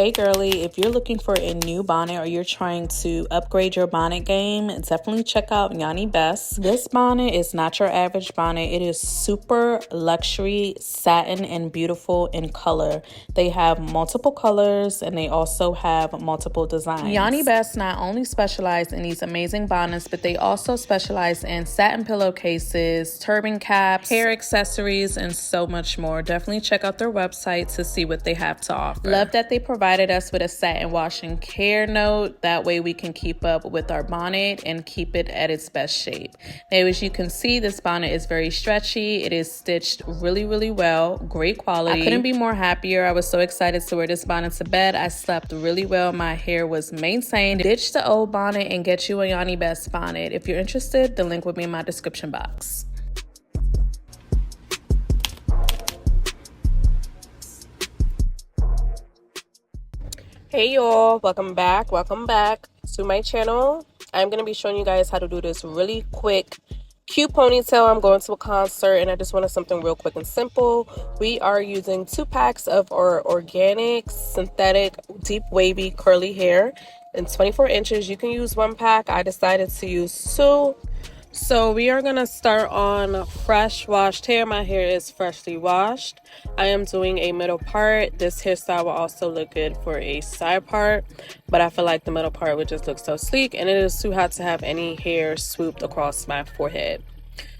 Hey girly, if you're looking for a new bonnet or you're trying to upgrade your bonnet game, definitely check out Yanibest. This bonnet is not your average bonnet. It is super luxury, satin, and beautiful in color. They have multiple colors and they also have multiple designs. Yanibest not only specialize in these amazing bonnets, but they also specialize in satin pillowcases, turban caps, hair accessories, and so much more. Definitely check out their website to see what they have to offer. Love that they provided us with a satin wash and care note. That way we can keep up with our bonnet and keep it at its best shape. Now, as you can see, this bonnet is very stretchy. It is stitched really well, great quality. I couldn't be more happier. I was so excited to wear this bonnet to bed. I slept really well. My hair was maintained. Ditch the old bonnet and get you a Yanibest bonnet. If you're interested, the link will be in my description box. Hey y'all, welcome back to my channel. I'm going to be showing you guys how to do this really quick cute ponytail. I'm going to a concert and I just wanted something real quick and simple. We are using 2 packs of our organic synthetic deep wavy curly hair in 24 inches. You can use 1 pack. I decided to use 2. So we are going to start on fresh washed hair. My hair is freshly washed. I am doing a middle part. This hairstyle will also look good for a side part, but I feel like the middle part would just look so sleek, and it is too hot to have any hair swooped across my forehead.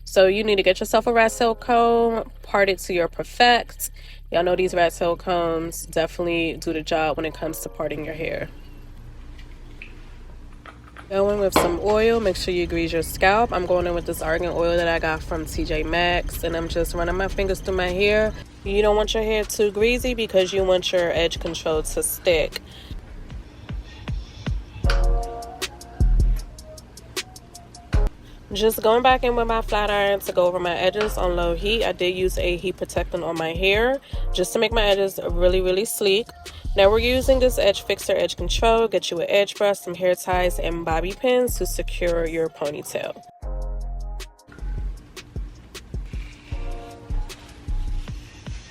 So you need to get yourself a rat tail comb, part it to your perfect. Y'all know these rat tail combs definitely do the job when it comes to parting your hair. Going with some oil, make sure you grease your scalp. I'm going in with this argan oil that I got from TJ Maxx, and I'm just running my fingers through my hair. You don't want your hair too greasy because you want your edge control to stick. Just going back in with my flat iron to go over my edges on low heat. I did use a heat protectant on my hair just to make my edges really sleek. Now we're using this edge fixer, edge control. Get you an edge brush, some hair ties, and bobby pins to secure your ponytail.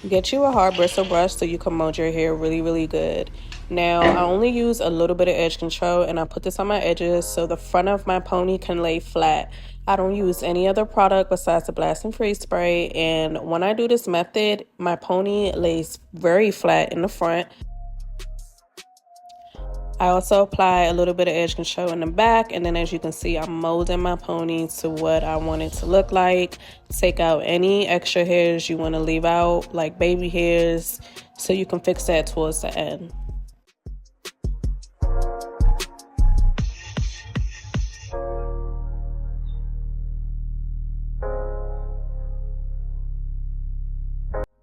Get you a hard bristle brush so you can mold your hair really good. Now I only use a little bit of edge control and I put this on my edges so the front of my pony can lay flat. I don't use any other product besides the Blast and Freeze spray, and when I do this method, my pony lays very flat in the front. I also apply a little bit of edge control in the back, and then as you can see, I'm molding my pony to what I want it to look like. Take out any extra hairs you want to leave out, like baby hairs, so you can fix that towards the end.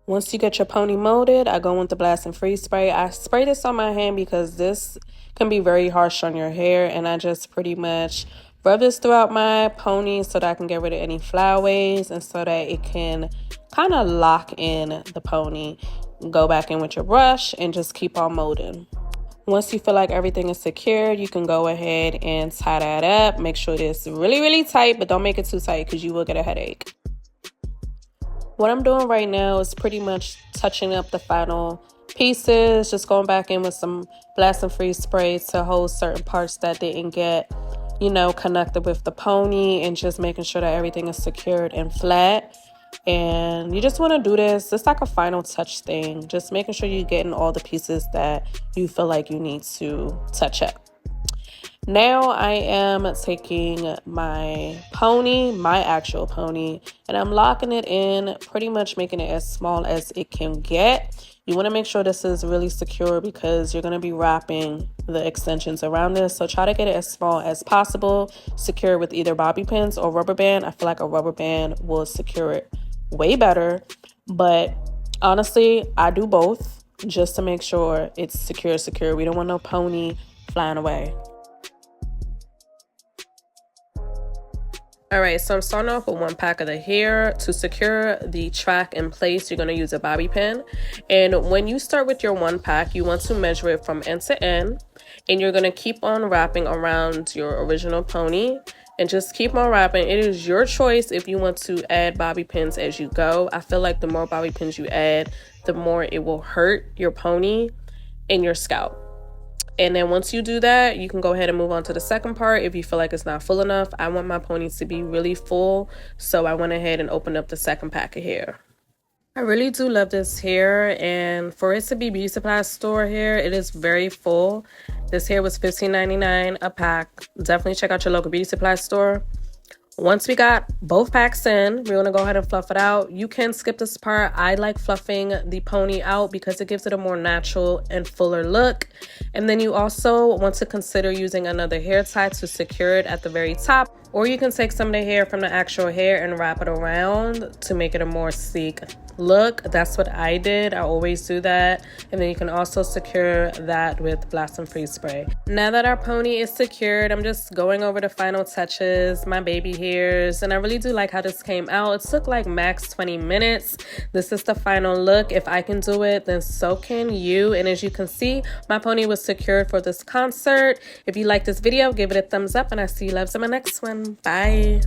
Once you get your pony molded, I go with the Blast and Freeze spray. I spray this on my hand because this can be very harsh on your hair, and I just pretty much rub this throughout my pony so that I can get rid of any flyaways and so that it can kind of lock in the pony. Go back in with your brush and just keep on molding. Once you feel like everything is secure, you can go ahead and tie that up. Make sure it is really tight, but don't make it too tight because you will get a headache. What I'm doing right now is pretty much touching up the final pieces, just going back in with some Blast and Freeze spray to hold certain parts that didn't get, connected with the pony, and just making sure that everything is secured and flat. And you just want to do this. It's like a final touch thing, just making sure you're getting all the pieces that you feel like you need to touch up. Now I am taking my pony, my actual pony, and I'm locking it in, pretty much making it as small as it can get. You want to make sure this is really secure because you're going to be wrapping the extensions around this. So try to get it as small as possible. Secure with either bobby pins or rubber band. I feel like a rubber band will secure it way better. But honestly, I do both just to make sure it's secure. We don't want no pony flying away. Alright, so I'm starting off with 1 pack of the hair. To secure the track in place, you're going to use a bobby pin. And when you start with your 1 pack, you want to measure it from end to end. And you're going to keep on wrapping around your original pony. And just keep on wrapping. It is your choice if you want to add bobby pins as you go. I feel like the more bobby pins you add, the more it will hurt your pony and your scalp. And then once you do that, you can go ahead and move on to the second part if you feel like it's not full enough. I want my ponies to be really full, so I went ahead and opened up the second pack of hair. I really do love this hair, and for it to be beauty supply store hair, it is very full. This hair was $15.99 a pack. Definitely check out your local beauty supply store. Once we got both packs in, we're gonna go ahead and fluff it out. You can skip this part. I like fluffing the pony out because it gives it a more natural and fuller look. And then you also want to consider using another hair tie to secure it at the very top, or you can take some of the hair from the actual hair and wrap it around to make it a more sleek look. That's what I did. I always do that. And then you can also secure that with Blossom Freeze Spray. Now that our pony is secured, I'm just going over the final touches, my baby hairs, and I really do like how this came out. It took like max 20 minutes. This is the final look. If I can do it, then so can you. And as you can see, my pony was secured for this concert. If you like this video, give it a thumbs up, and I see you loves in my next one. Bye.